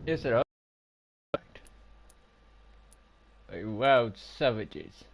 Yes, sir. Wild savages.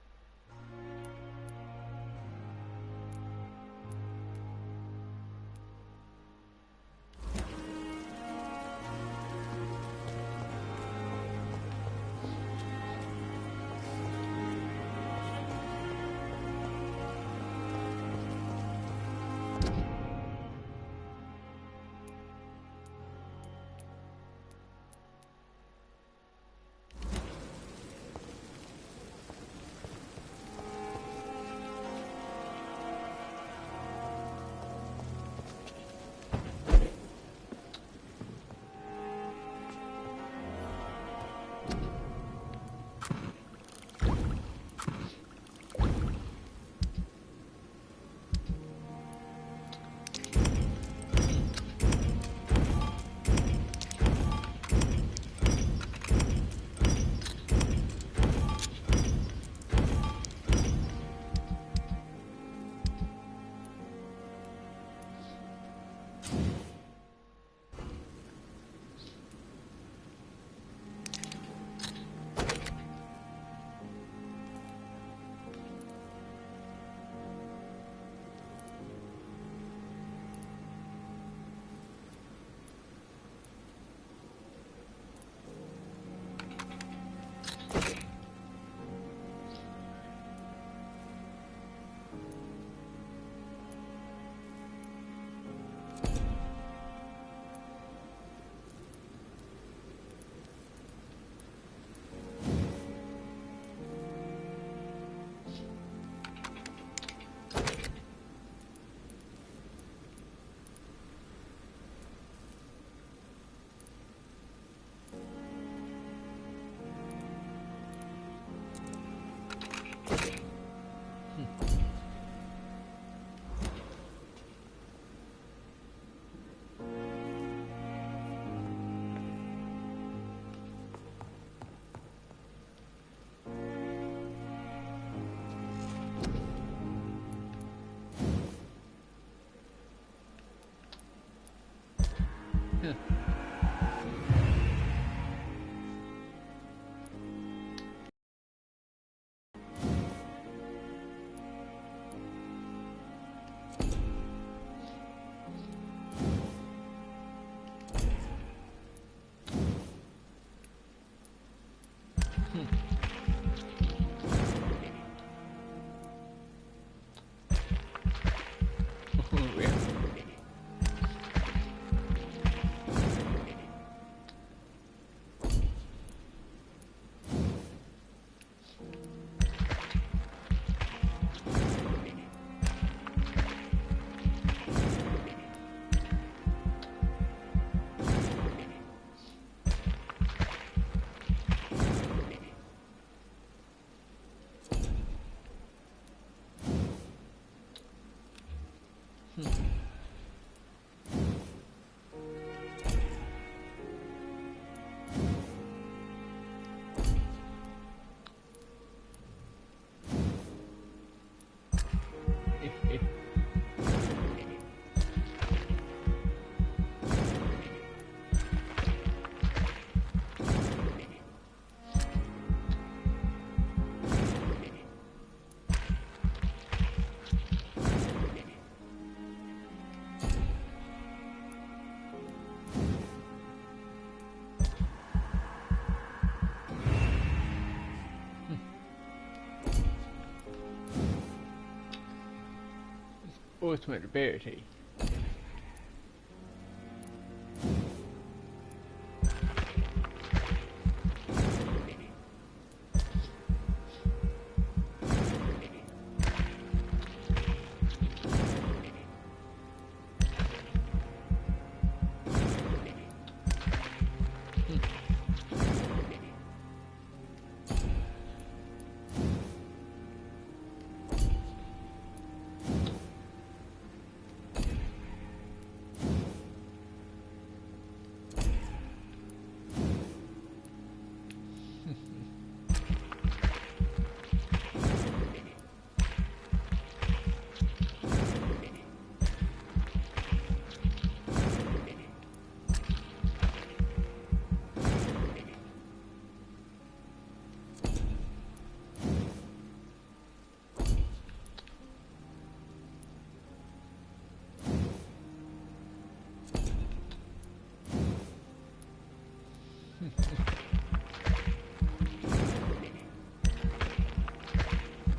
Ultimate ability.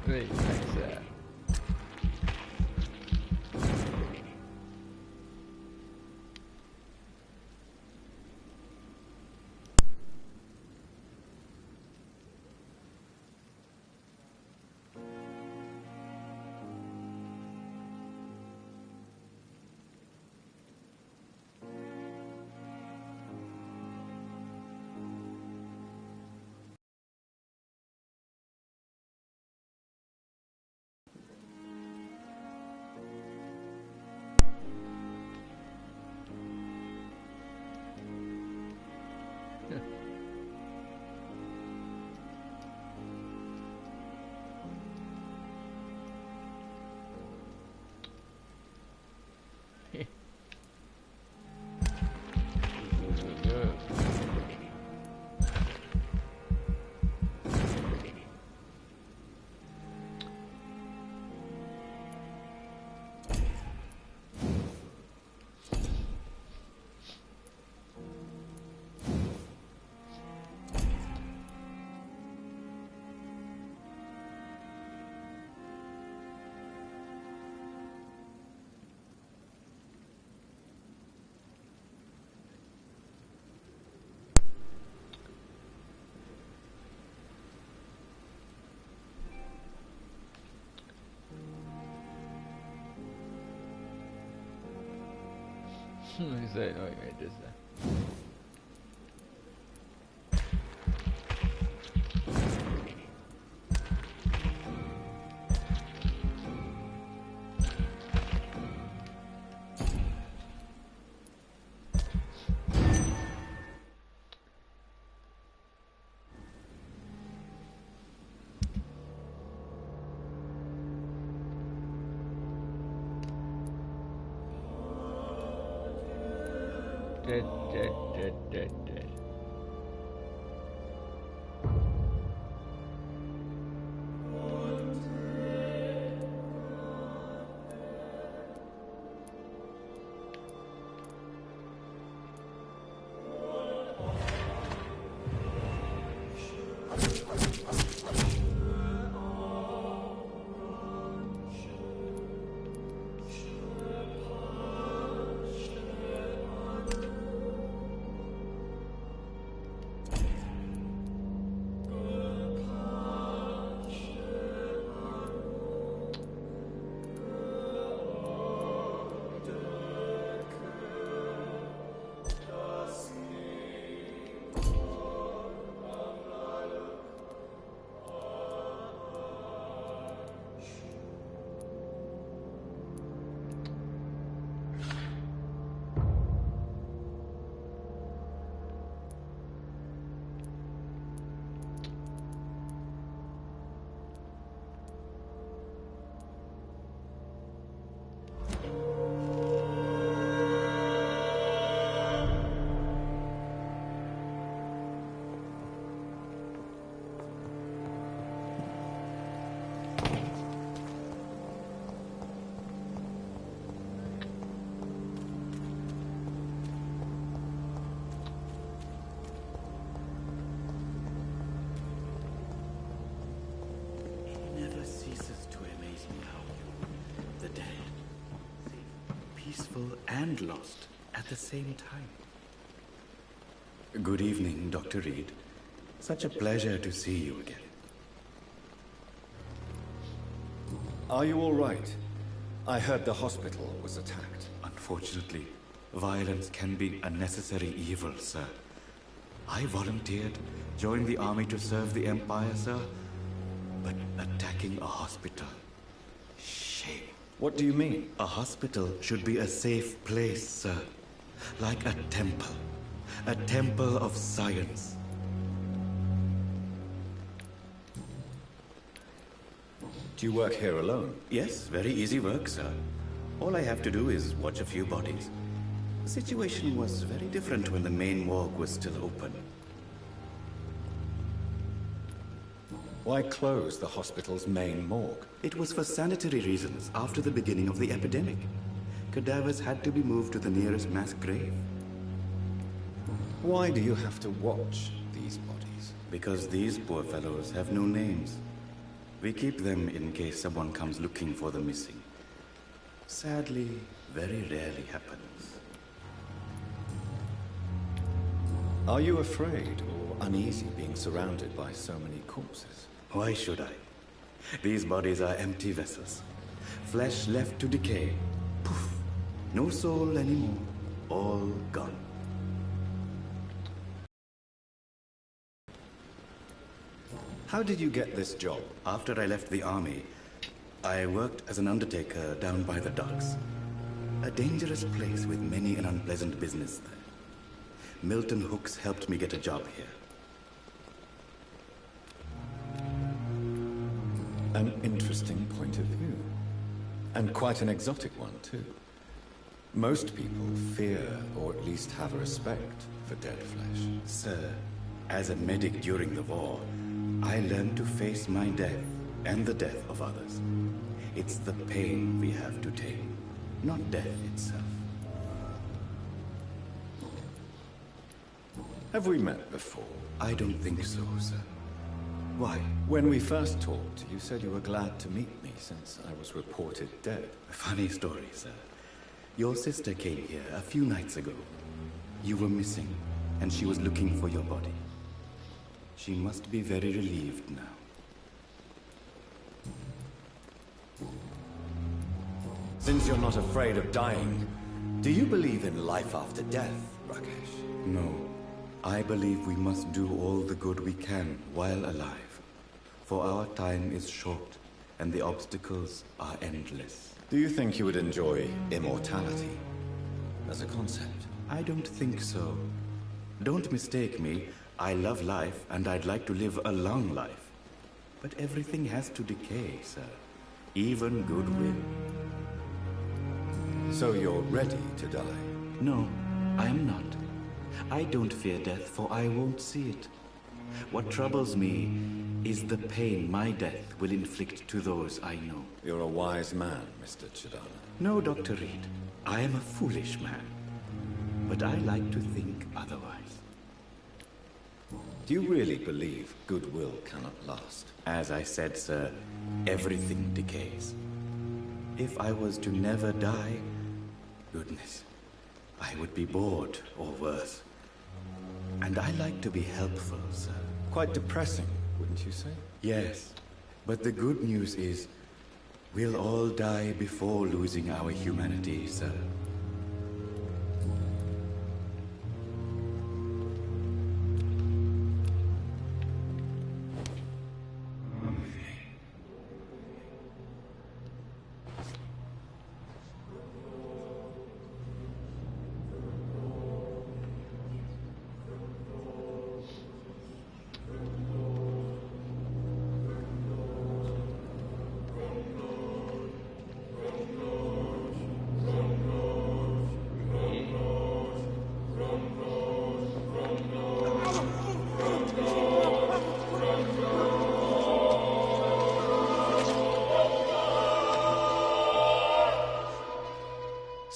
Really nice that. Is that no, wait, just dead. And lost at the same time. Good evening, Dr. Reed. Such a pleasure to see you again. Are you all right? I heard the hospital was attacked. Unfortunately, violence can be a necessary evil, sir. I volunteered, joined the army to serve the Empire, sir. But attacking a hospital... shame. What do you mean? A hospital should be a safe place, sir. Like a temple. A temple of science. Do you work here alone? Yes, very easy work, sir. All I have to do is watch a few bodies. The situation was very different when the main morgue was still open. Why close the hospital's main morgue? It was for sanitary reasons after the beginning of the epidemic. Cadavers had to be moved to the nearest mass grave. Why do you have to watch these bodies? Because these poor fellows have no names. We keep them in case someone comes looking for the missing. Sadly, very rarely happens. Are you afraid or uneasy being surrounded by so many corpses? Why should I? These bodies are empty vessels. Flesh left to decay. Poof. No soul anymore. All gone. How did you get this job? After I left the army, I worked as an undertaker down by the docks. A dangerous place with many an unpleasant business there. Milton Hooks helped me get a job here. An interesting point of view. And quite an exotic one, too. Most people fear, or at least have a respect, for dead flesh. Sir, as a medic during the war, I learned to face my death and the death of others. It's the pain we have to tame, not death itself. Have we met before? I don't think so, sir. Why? When we first talked, you said you were glad to meet me since I was reported dead. A funny story, sir. Your sister came here a few nights ago. You were missing, and she was looking for your body. She must be very relieved now. Since you're not afraid of dying, do you believe in life after death, Rakesh? No. I believe we must do all the good we can while alive. For our time is short, and the obstacles are endless. Do you think you would enjoy immortality as a concept? I don't think so. Don't mistake me. I love life, and I'd like to live a long life. But everything has to decay, sir. Even goodwill. So you're ready to die? No, I am not. I don't fear death, for I won't see it. What troubles me is the pain my death will inflict to those I know. You're a wise man, Mr. Chidana. No, Dr. Reed. I am a foolish man. But I like to think otherwise. Do you really believe goodwill cannot last? As I said, sir, everything decays. If I was to never die, goodness, I would be bored or worse. And I like to be helpful, sir. Quite depressing, wouldn't you say? Yes, but the good news is, we'll all die before losing our humanity, sir.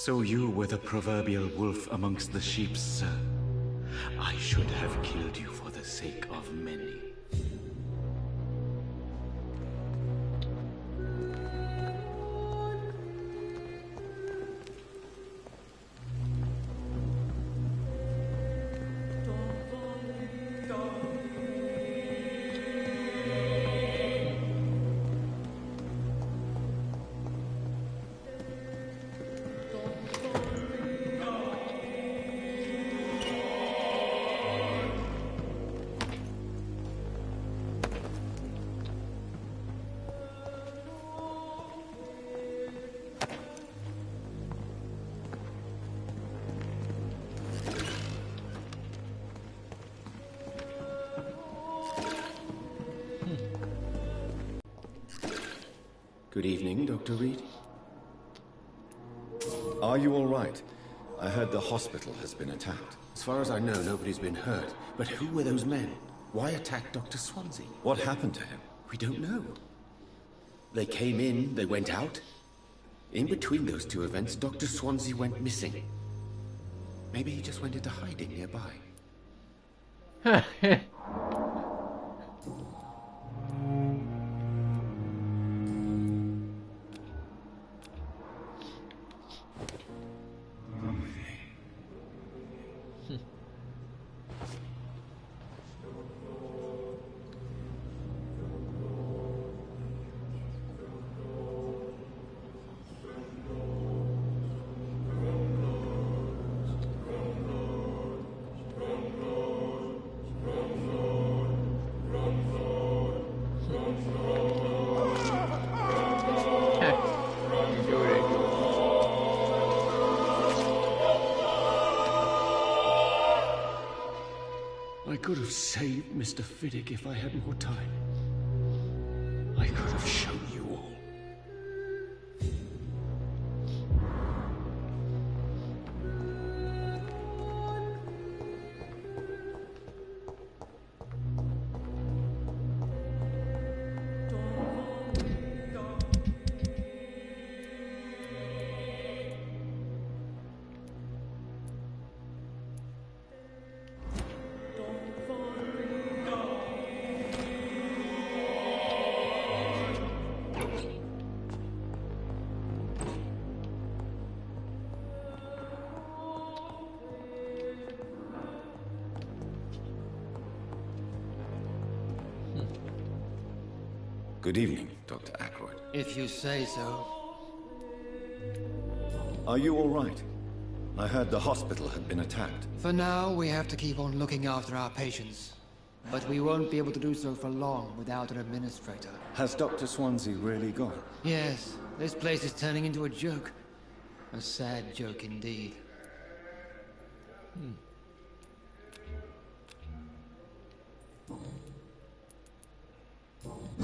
So you were the proverbial wolf amongst the sheep, sir. I should have killed you for the sake of many. Good evening, Dr. Reed. Are you all right? I heard the hospital has been attacked. As far as I know, nobody's been hurt. But who were those men? Why attack Dr. Swansea? What happened to him? We don't know. They came in, they went out. In between those two events, Dr. Swansea went missing. Maybe he just went into hiding nearby. I could have saved Mr. Fiddick if I had more time. I could have shown you all. Good evening, Dr. Ackroyd. If you say so. Are you all right? I heard the hospital had been attacked. For now, we have to keep on looking after our patients. But we won't be able to do so for long without an administrator. Has Dr. Swansea really gone? Yes, this place is turning into a joke. A sad joke indeed.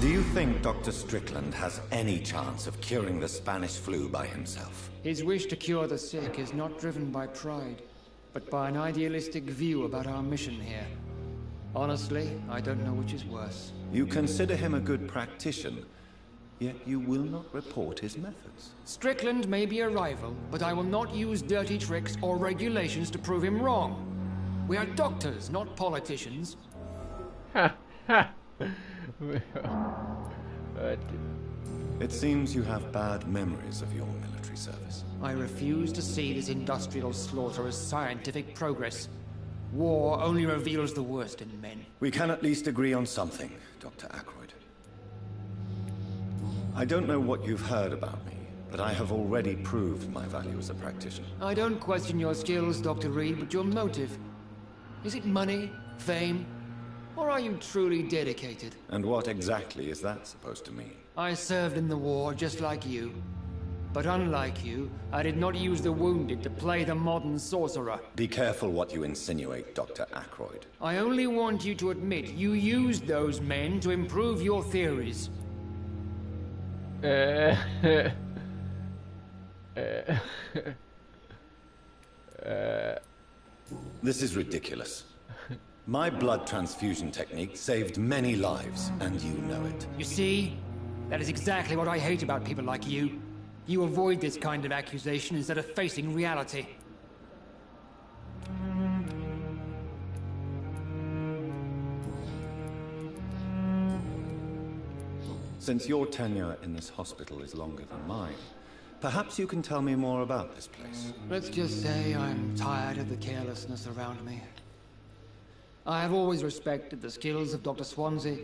Do you think Dr. Strickland has any chance of curing the Spanish flu by himself? His wish to cure the sick is not driven by pride, but by an idealistic view about our mission here. Honestly, I don't know which is worse. You consider him a good practitioner, yet you will not report his methods. Strickland may be a rival, but I will not use dirty tricks or regulations to prove him wrong. We are doctors, not politicians. It seems you have bad memories of your military service. I refuse to see this industrial slaughter as scientific progress. War only reveals the worst in men. We can at least agree on something, Dr. Ackroyd. I don't know what you've heard about me, but I have already proved my value as a practitioner. I don't question your skills, Dr. Reed, but your motive. Is it money, fame, or are you truly dedicated? And what exactly is that supposed to mean? I served in the war just like you. But unlike you, I did not use the wounded to play the modern sorcerer. Be careful what you insinuate, Dr. Ackroyd. I only want you to admit you used those men to improve your theories. This is ridiculous. My blood transfusion technique saved many lives, and you know it. You see? That is exactly what I hate about people like you. You avoid this kind of accusation instead of facing reality. Since your tenure in this hospital is longer than mine, perhaps you can tell me more about this place. Let's just say I'm tired of the carelessness around me. I have always respected the skills of Dr. Swansea,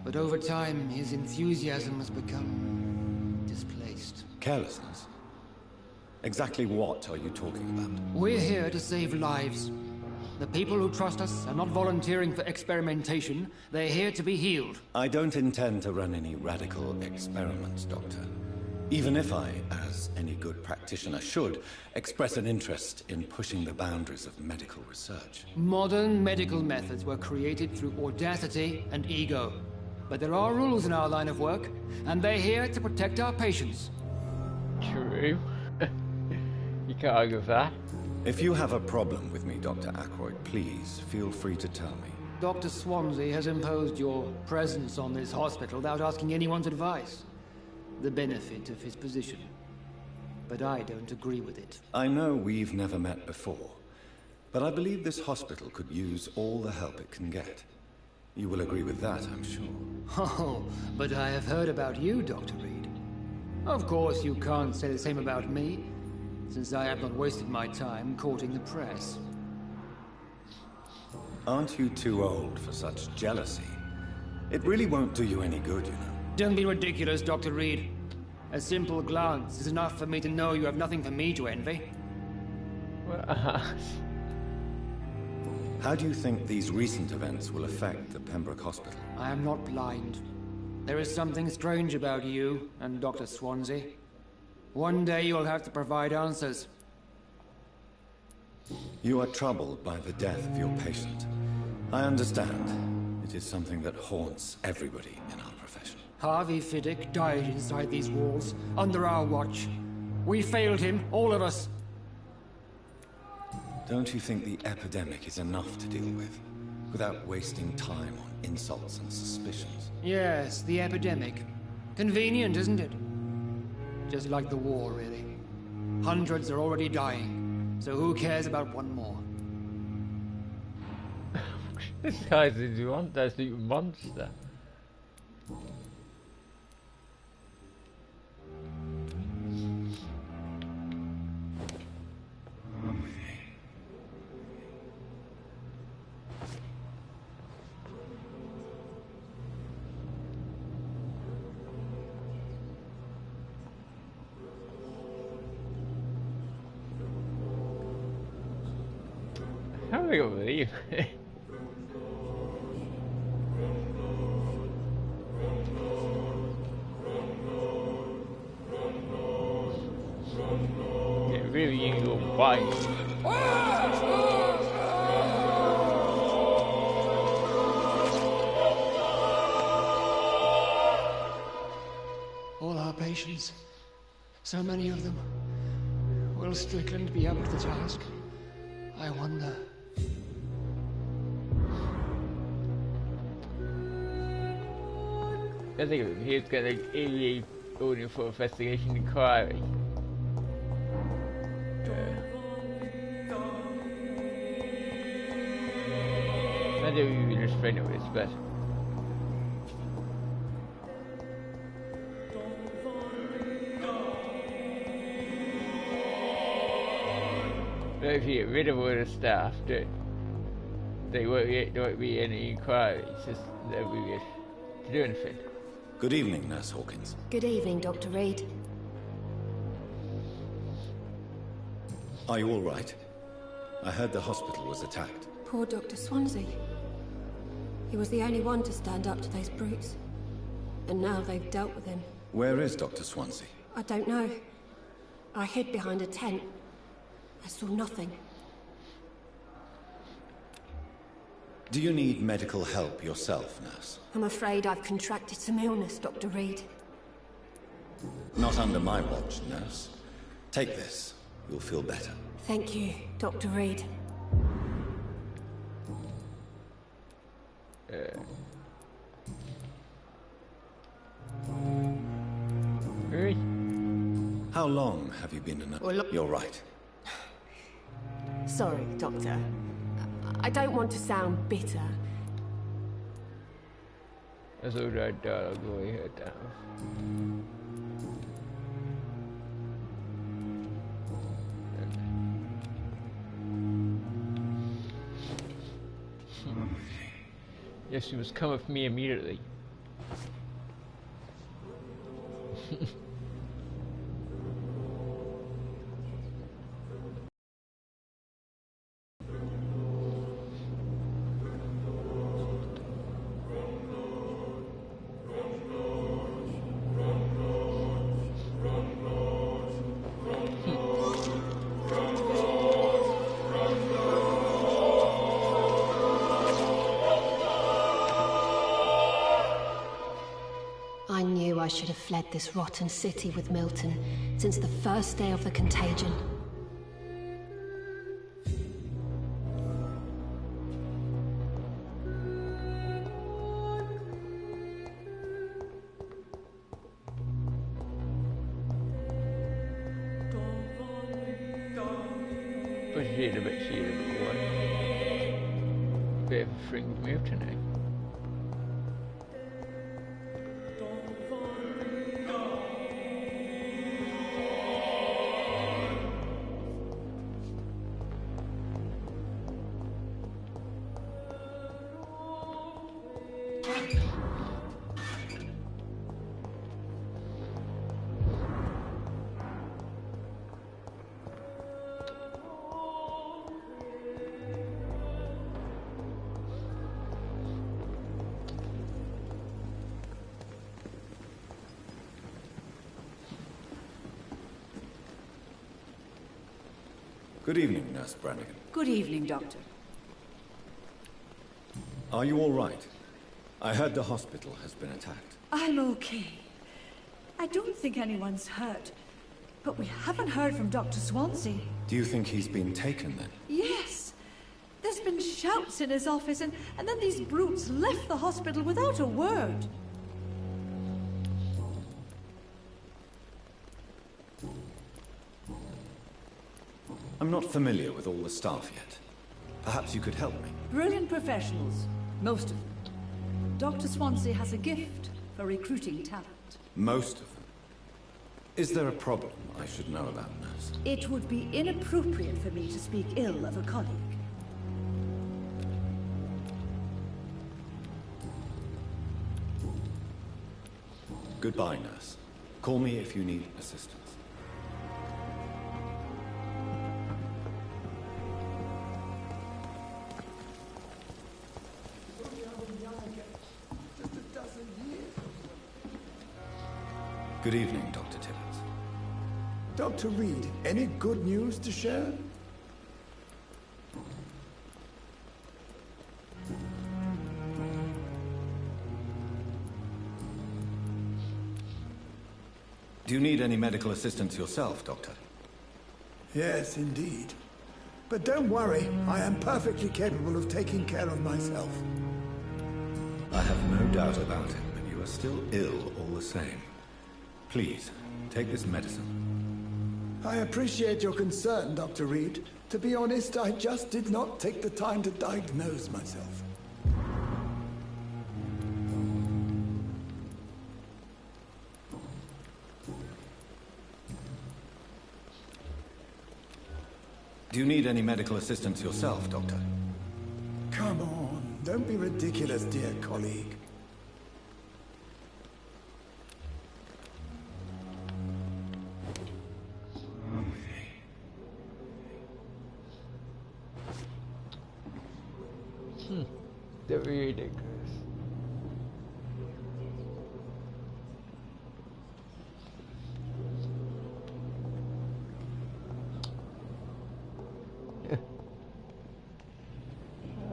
but over time his enthusiasm has become displaced. Carelessness? Exactly what are you talking about? We're here to save lives. The people who trust us are not volunteering for experimentation. They're here to be healed. I don't intend to run any radical experiments, Doctor. Even if I, as any good practitioner should, express an interest in pushing the boundaries of medical research. Modern medical methods were created through audacity and ego. But there are rules in our line of work, and they're here to protect our patients. True. You can't argue with that. If you have a problem with me, Dr. Ackroyd, please feel free to tell me. Dr. Swansea has imposed your presence on this hospital without asking anyone's advice. The benefit of his position. But I don't agree with it. I know we've never met before, But I believe this hospital could use all the help it can get. You will agree with that, I'm sure. Oh, but I have heard about you, Dr. Reed. Of course, you can't say the same about me, since I have not wasted my time courting the press. Aren't you too old for such jealousy? It really won't do you any good, you know. Don't be ridiculous, Dr. Reed. A simple glance is enough for me to know you have nothing for me to envy. How do you think these recent events will affect the Pembroke Hospital? I am not blind. There is something strange about you and Dr. Swansea. One day you'll have to provide answers. You are troubled by the death of your patient. I understand. It is something that haunts everybody in our profession. Harvey Fiddick died inside these walls, under our watch. We failed him, all of us. Don't you think the epidemic is enough to deal with, without wasting time on insults and suspicions? Yes, the epidemic. Convenient, isn't it? Just like the war, really. Hundreds are already dying, so who cares about one more? This guy's a monster. I don't think I believe it. Yeah, really in your wife. All our patients. So many of them. Will Strickland be up to the task? I wonder. I think he's gonna be ordering for investigation inquiry. I don't even just find out what it's but if you get rid of all the staff, there won't be any inquiries, just they'll be able to do anything. Good evening, Nurse Hawkins. Good evening, Dr. Reed. Are you all right? I heard the hospital was attacked. Poor Dr. Swansea. He was the only one to stand up to those brutes. And now they've dealt with him. Where is Dr. Swansea? I don't know. I hid behind a tent. I saw nothing. Do you need medical help yourself, nurse? I'm afraid I've contracted some illness, Dr. Reed. Not under my watch, nurse. Take this. You'll feel better. Thank you, Dr. Reed. Really? How long have you been in a... You're right. Sorry, Doctor. I don't want to sound bitter. That's all that dialogue we heard down. Yes, you must come with me immediately. I knew I should have fled this rotten city with Milton since the first day of the contagion. But she had a bit one. bit of a freak mutiny. Good evening, Nurse Brannigan. Good evening, Doctor. Are you all right? I heard the hospital has been attacked. I'm okay. I don't think anyone's hurt. But we haven't heard from Dr. Swansea. Do you think he's been taken then? Yes. There's been shouts in his office, and then these brutes left the hospital without a word. I'm not familiar with all the staff yet. Perhaps you could help me. Brilliant professionals. Most of them. Dr. Swansea has a gift for recruiting talent. Most of them. Is there a problem I should know about, Nurse? It would be inappropriate for me to speak ill of a colleague. Goodbye, Nurse. Call me if you need assistance. Good evening, Dr. Tibbets. Dr. Reed, any good news to share? Do you need any medical assistance yourself, Doctor? Yes, indeed. But don't worry, I am perfectly capable of taking care of myself. I have no doubt about it, but you are still ill all the same. Please, take this medicine. I appreciate your concern, Dr. Reed. To be honest, I just did not take the time to diagnose myself. Do you need any medical assistance yourself, Doctor? Come on, don't be ridiculous, dear colleague. They're ridiculous.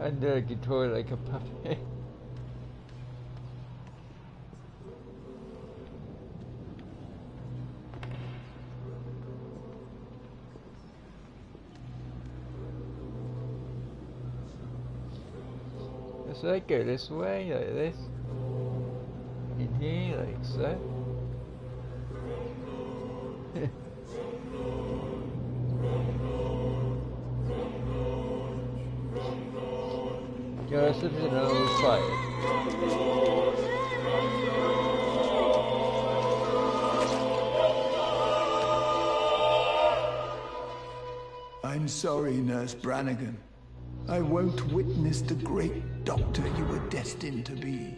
Under a guitar like a puppet. So I go this way, like this. In here, like so. Joseph's in an old fight. I'm sorry, Nurse Brannigan. I won't witness the great doctor you were destined to be.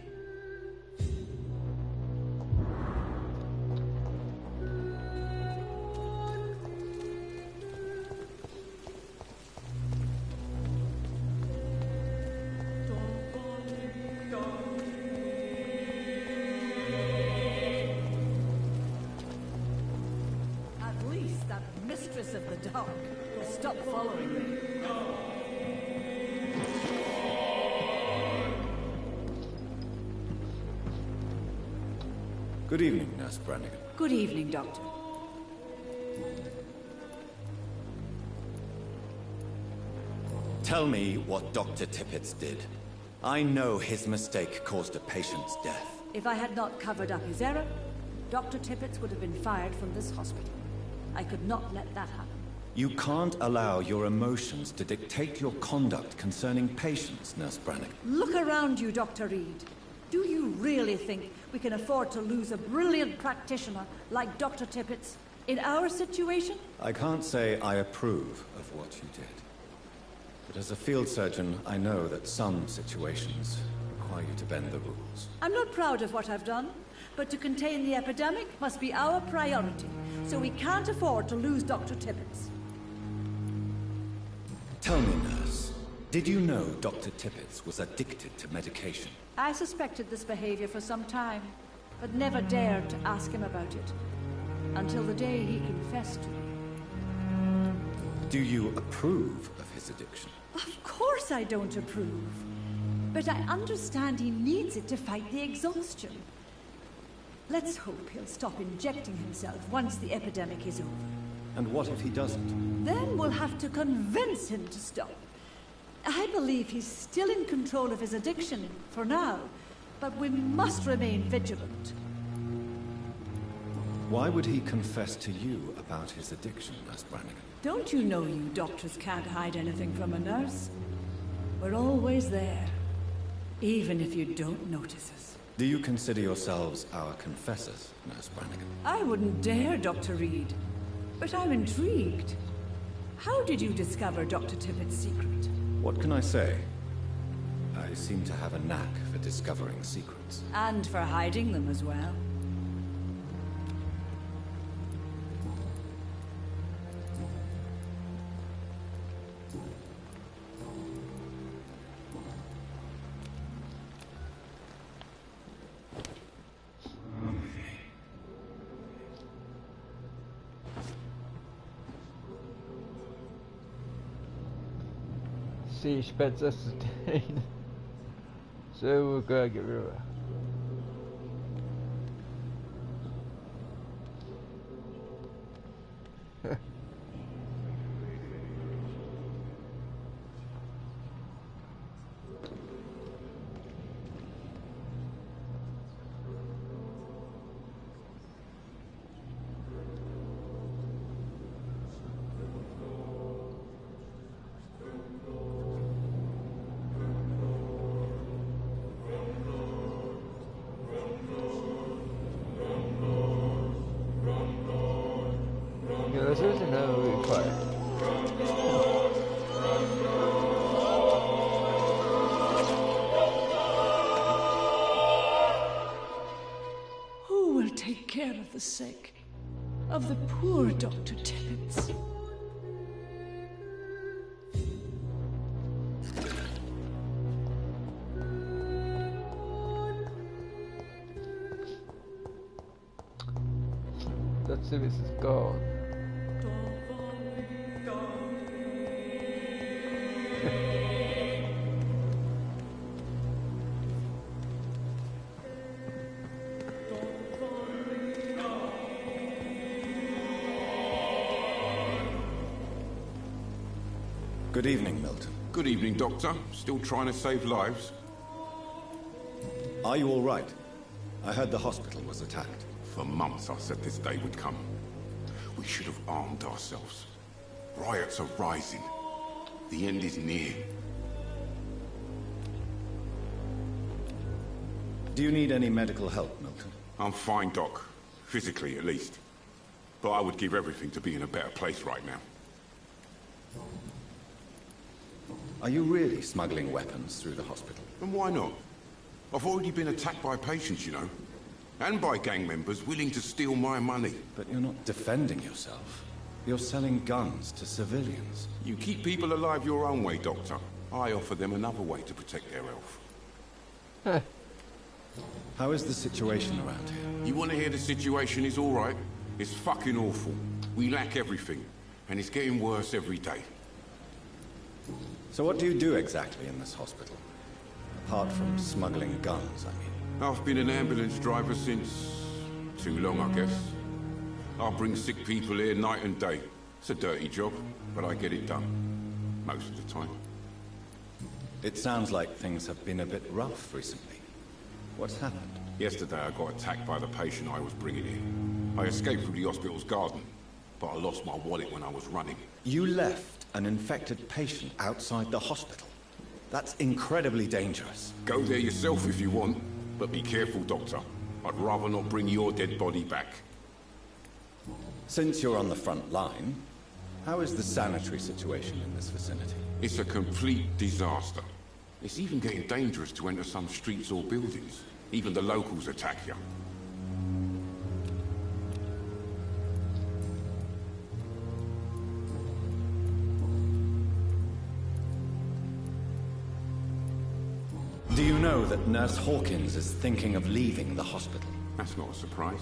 At least that mistress of the dark will stop following me. Good evening, Nurse Brannigan. Good evening, Doctor. Tell me what Dr. Tippets did. I know his mistake caused a patient's death. If I had not covered up his error, Dr. Tippets would have been fired from this hospital. I could not let that happen. You can't allow your emotions to dictate your conduct concerning patients, Nurse Brannigan. Look around you, Dr. Reed. Do you really think we can afford to lose a brilliant practitioner like Dr. Tippett's in our situation? I can't say I approve of what you did. But as a field surgeon, I know that some situations require you to bend the rules. I'm not proud of what I've done, but to contain the epidemic must be our priority, so we can't afford to lose Dr. Tippett's. Tell me, nurse, did you know Dr. Tippett's was addicted to medication? I suspected this behavior for some time, but never dared to ask him about it, until the day he confessed to me. Do you approve of his addiction? Of course I don't approve, but I understand he needs it to fight the exhaustion. Let's hope he'll stop injecting himself once the epidemic is over. And what if he doesn't? Then we'll have to convince him to stop. I believe he's still in control of his addiction, for now, but we must remain vigilant. Why would he confess to you about his addiction, Nurse Brannigan? Don't you know you doctors can't hide anything from a nurse? We're always there, even if you don't notice us. Do you consider yourselves our confessors, Nurse Brannigan? I wouldn't dare, Dr. Reed. But I'm intrigued. How did you discover Dr. Tippett's secret? What can I say? I seem to have a knack for discovering secrets. And for hiding them as well. See, Spencer sustain. So we're gonna get rid of her. There's another really quiet. Who will take care of the sick? Of the poor Dr. Tippett's? Let's see if this is gone. Good evening, Milton. Good evening, Doctor. Still trying to save lives? Are you all right? I heard the hospital was attacked. For months I said this day would come. We should have armed ourselves. Riots are rising. The end is near. Do you need any medical help, Milton? I'm fine, Doc. Physically, at least. But I would give everything to be in a better place right now. Are you really smuggling weapons through the hospital? And why not? I've already been attacked by patients, you know. And by gang members willing to steal my money. But you're not defending yourself. You're selling guns to civilians. You keep people alive your own way, Doctor. I offer them another way to protect their health. How is the situation around here? You want to hear the situation is all right? It's fucking awful. We lack everything. And it's getting worse every day. So what do you do exactly in this hospital? Apart from smuggling guns, I mean. I've been an ambulance driver since... too long, I guess. I bring sick people here night and day. It's a dirty job, but I get it done. Most of the time. It sounds like things have been a bit rough recently. What's happened? Yesterday I got attacked by the patient I was bringing in. I escaped through the hospital's garden. but I lost my wallet when I was running. You left an infected patient outside the hospital. That's incredibly dangerous. Go there yourself if you want, but be careful, Doctor. I'd rather not bring your dead body back. Since you're on the front line, how is the sanitary situation in this vicinity? It's a complete disaster. It's even getting dangerous to enter some streets or buildings. Even the locals attack you. Do you know that Nurse Hawkins is thinking of leaving the hospital? That's not a surprise.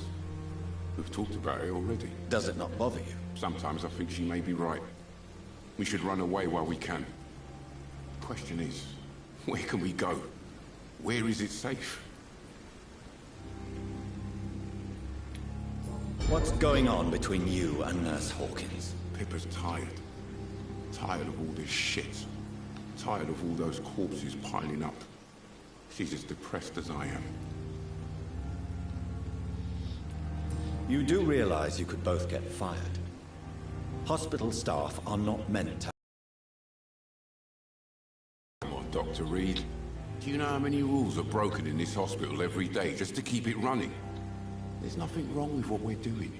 We've talked about it already. Does it not bother you? Sometimes I think she may be right. We should run away while we can. The question is, where can we go? Where is it safe? What's going on between you and Nurse Hawkins? Pippa's tired. Tired of all this shit. Tired of all those corpses piling up. She's as depressed as I am. You do realize you could both get fired. Hospital staff are not meant to... Come on, Dr. Reed. Do you know how many rules are broken in this hospital every day just to keep it running? There's nothing wrong with what we're doing.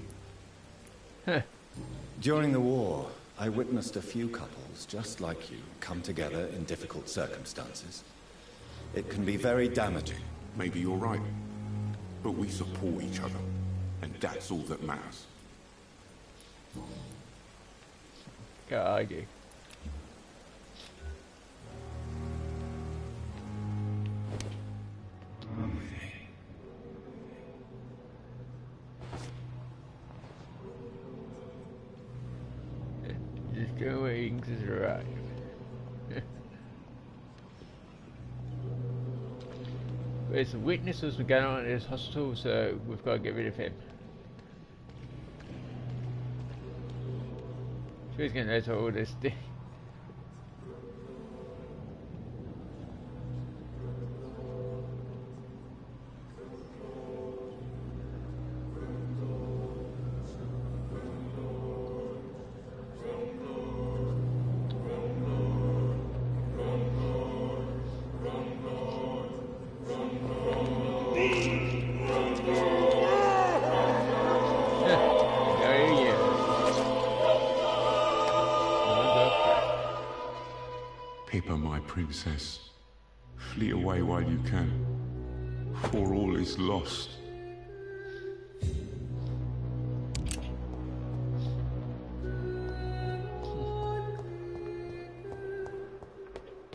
During the war, I witnessed a few couples just like you come together in difficult circumstances. It can be very damaging. Maybe you're right. But we support each other. And that's all that matters. Can't argue. Just going to the right. There's some witnesses going on at this hospital, so we've got to get rid of him. Who's going to know all this thing? Pippa, my princess, flee away while you can, for all is lost.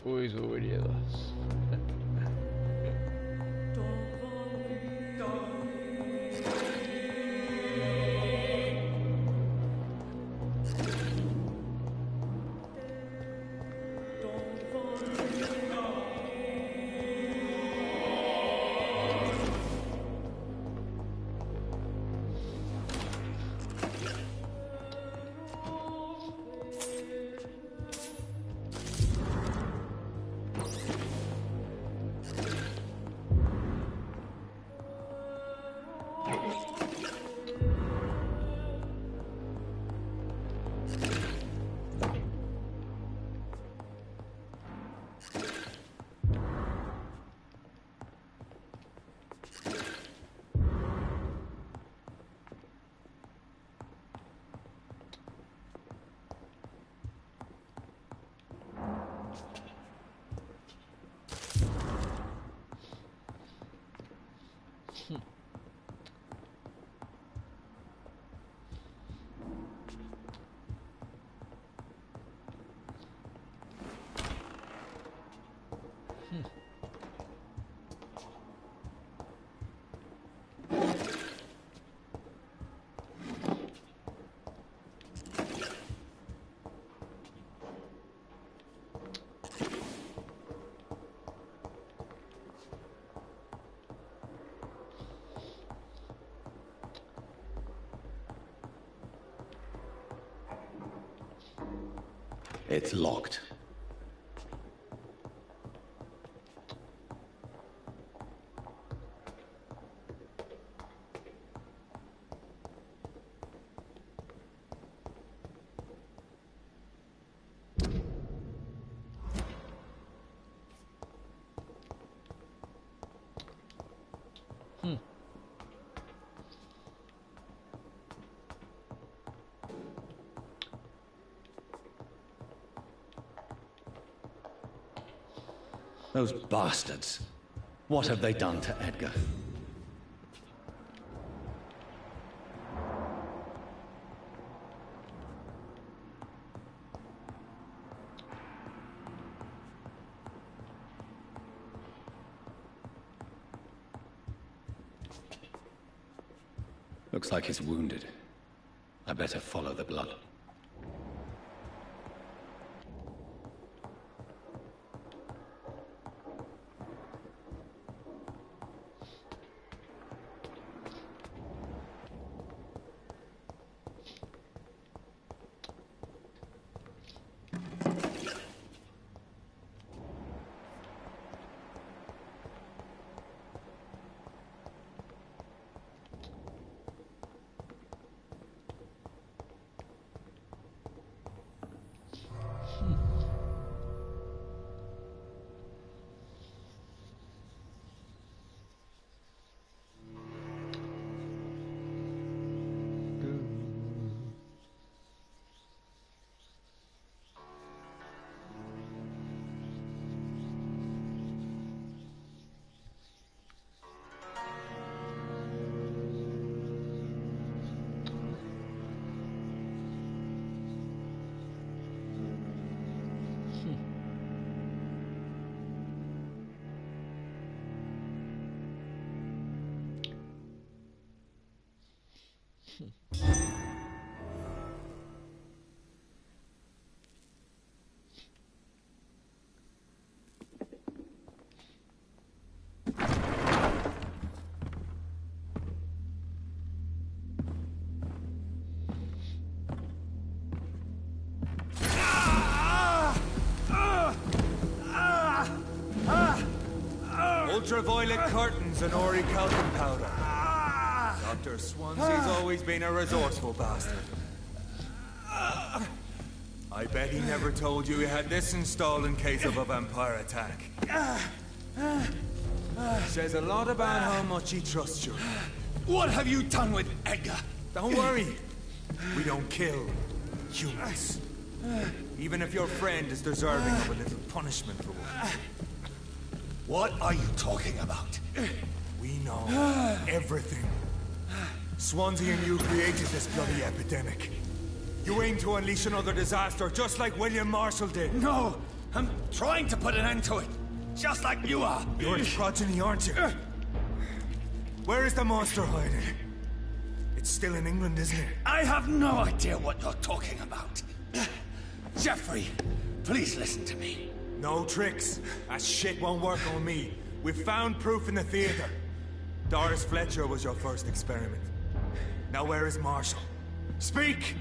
All is already a loss. It's locked. Those bastards. What have they done to Edgar? Looks like he's wounded. I better follow the blood. Ultraviolet curtains and Ori calcium powder. Dr. Swansea's always been a resourceful bastard. I bet he never told you he had this installed in case of a vampire attack. Says a lot about how much he trusts you. What have you done with Edgar? Don't worry. We don't kill humans. Even if your friend is deserving of a little punishment for one. What are you talking about? We know everything. Swansea and you created this bloody epidemic. You aim to unleash another disaster, just like William Marshall did. No! I'm trying to put an end to it, just like you are. You're its progeny, aren't you? Where is the monster hiding? It's still in England, isn't it? I have no idea what you're talking about. Jeffrey, please listen to me. No tricks. That shit won't work on me. We've found proof in the theater. Doris Fletcher was your first experiment. Now where is Marshall? Speak!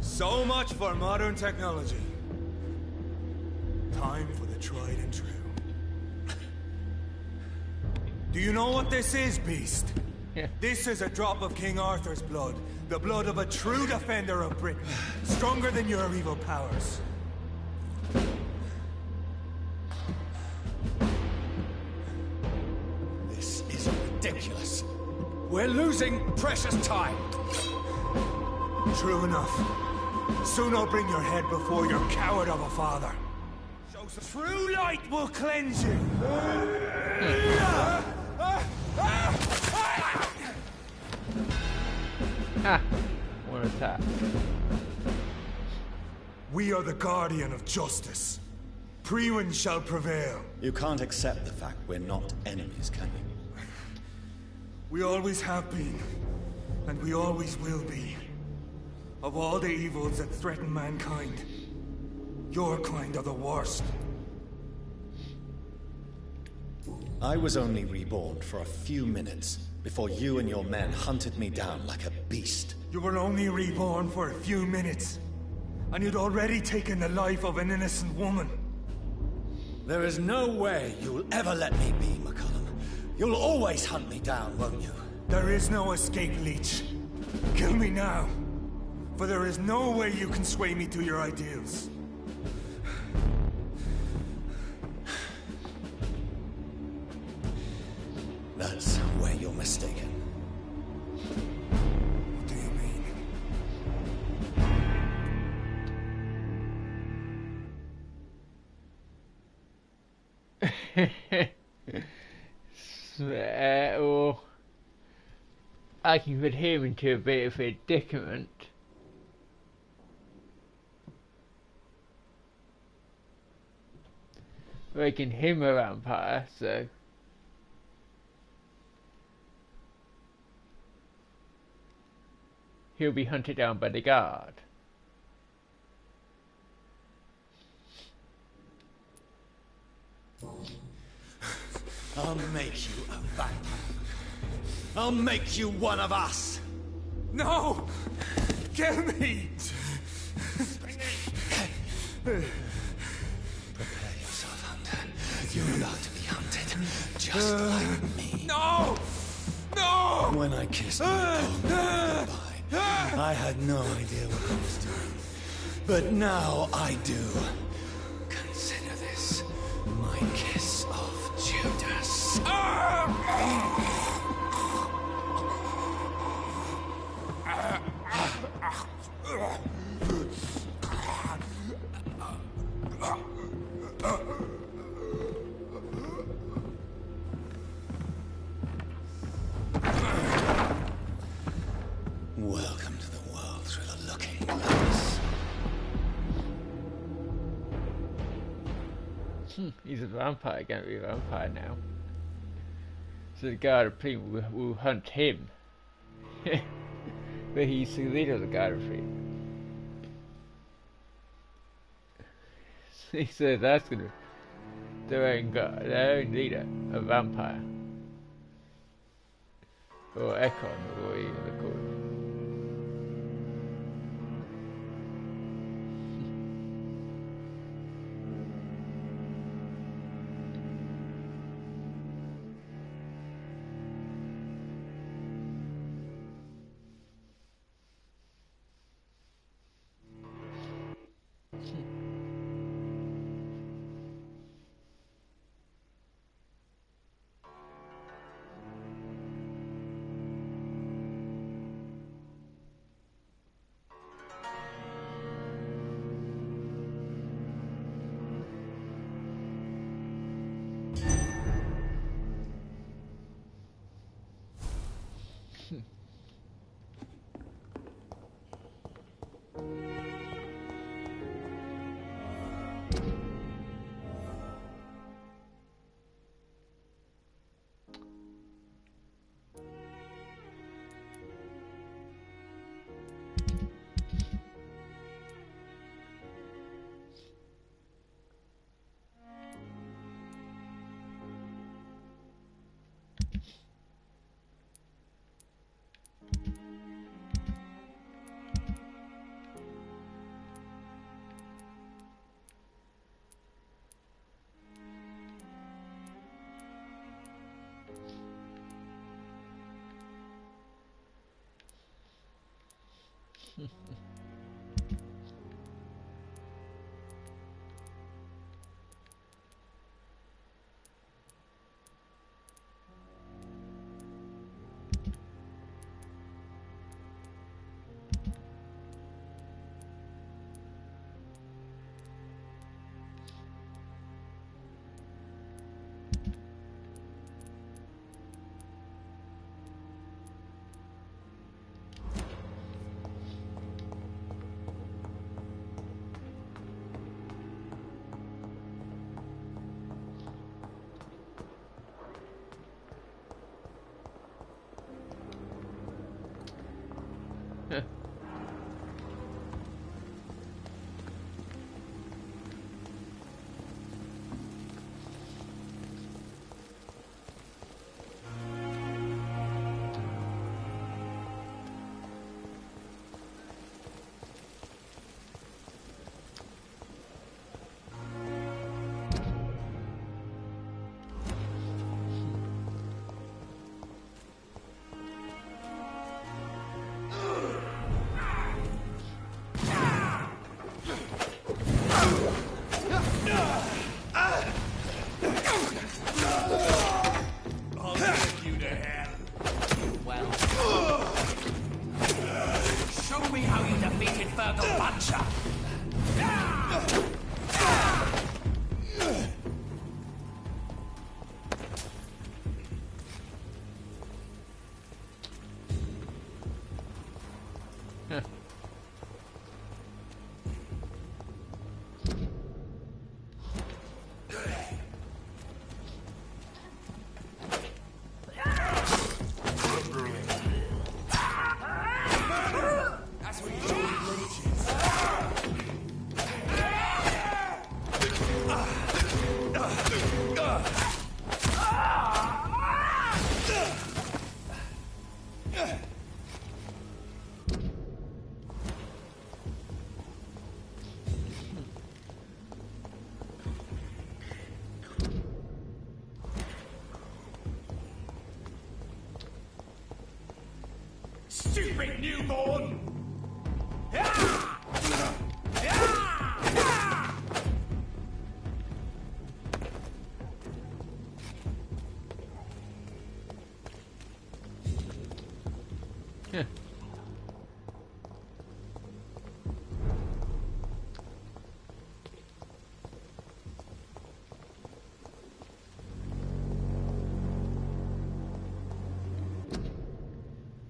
So much for modern technology. Time for the tried and true. Do you know what this is, Beast? This is a drop of King Arthur's blood. The blood of a true defender of Britain. Stronger than your evil powers. This is ridiculous. We're losing precious time. True enough. Soon I'll bring your head before your coward of a father. True light will cleanse you. Ha! What a tap. We are the guardian of justice. Priwen shall prevail. You can't accept the fact we're not enemies, can you? We always have been, and we always will be. Of all the evils that threaten mankind, your kind are the worst. I was only reborn for a few minutes before you and your men hunted me down like a beast. You were only reborn for a few minutes, and you'd already taken the life of an innocent woman. There is no way you'll ever let me be, McCullum. You'll always hunt me down, won't you? There is no escape, Leech. Kill me now, for there is no way you can sway me to your ideals. That's where you're mistaken. What do you mean? Or I can put him into a bit of a predicament. Making him a vampire, so he'll be hunted down by the guard. I'll make you a vampire. I'll make you one of us. No! Kill me! Prepare yourself, Hunter. You're about to be hunted, just like me. No! No! When I kissed my goodbye, I had no idea what I was doing. But now I do. Consider this my kiss of Judas. Welcome to the world through the looking glass. He's a vampire, going to be a vampire now. So the guard of freedom will hunt him. But he's the leader of the guard of freedom. So that's going to their own leader, a vampire. Or Ekon, or whatever you call it.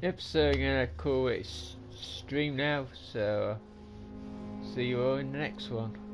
Yep, so I'm gonna call it stream now, so see you all in the next one.